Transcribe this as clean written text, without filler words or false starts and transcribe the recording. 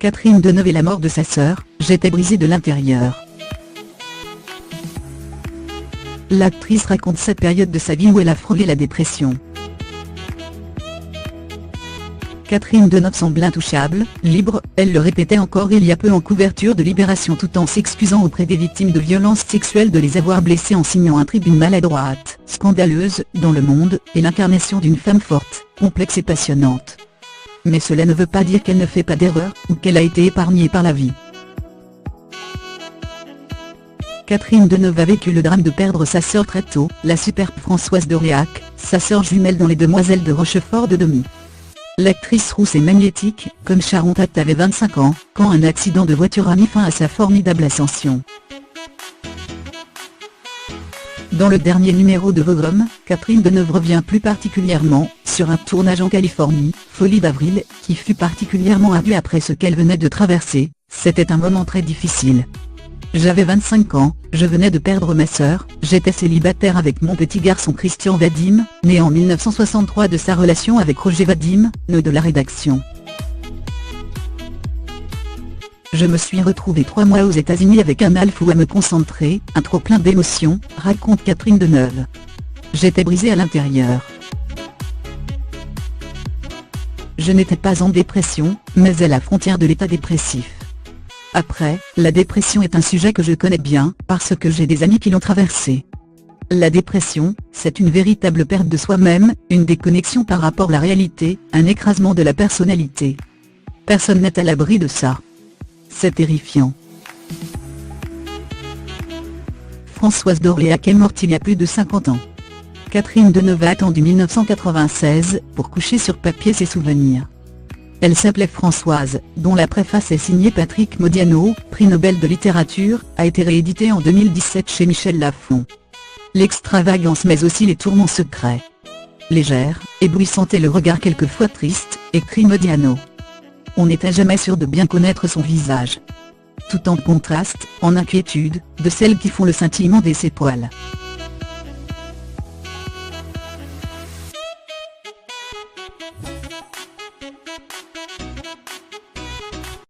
Catherine Deneuve et la mort de sa sœur, j'étais brisée de l'intérieur. L'actrice raconte cette période de sa vie où elle a frôlé la dépression. Catherine Deneuve semble intouchable, libre, elle le répétait encore il y a peu en couverture de Libération tout en s'excusant auprès des victimes de violences sexuelles de les avoir blessées en signant un tribune maladroite, scandaleuse, dans Le Monde, et l'incarnation d'une femme forte, complexe et passionnante. Mais cela ne veut pas dire qu'elle ne fait pas d'erreur, ou qu'elle a été épargnée par la vie. Catherine Deneuve a vécu le drame de perdre sa sœur très tôt, la superbe Françoise d'Orléac, sa sœur jumelle dans Les Demoiselles de Rochefort de Domy. L'actrice rousse et magnétique, comme Sharon Tate avait 25 ans, quand un accident de voiture a mis fin à sa formidable ascension. Dans le dernier numéro de Vogue Homme, Catherine Deneuve revient plus particulièrement sur un tournage en Californie, Folie d'avril, qui fut particulièrement ardu après ce qu'elle venait de traverser. C'était un moment très difficile. J'avais 25 ans, je venais de perdre ma sœur, j'étais célibataire avec mon petit garçon Christian Vadim, né en 1963 de sa relation avec Roger Vadim, nœud de la rédaction. Je me suis retrouvée 3 mois aux États-Unis avec un mal fou à me concentrer, un trop-plein d'émotions, raconte Catherine Deneuve. J'étais brisée à l'intérieur. Je n'étais pas en dépression, mais à la frontière de l'état dépressif. Après, la dépression est un sujet que je connais bien, parce que j'ai des amis qui l'ont traversé. La dépression, c'est une véritable perte de soi-même, une déconnexion par rapport à la réalité, un écrasement de la personnalité. Personne n'est à l'abri de ça. C'est terrifiant. Françoise d'Orléac est morte il y a plus de 50 ans. Catherine Deneuve a attendu 1996 pour coucher sur papier ses souvenirs. Elle s'appelait Françoise, dont la préface est signée Patrick Modiano, prix Nobel de littérature, a été rééditée en 2017 chez Michel Lafon. L'extravagance mais aussi les tourments secrets. Légère, éblouissante et le regard quelquefois triste, écrit Modiano. On n'était jamais sûr de bien connaître son visage. Tout en contraste, en inquiétude, de celles qui font le scintillement de ses poils.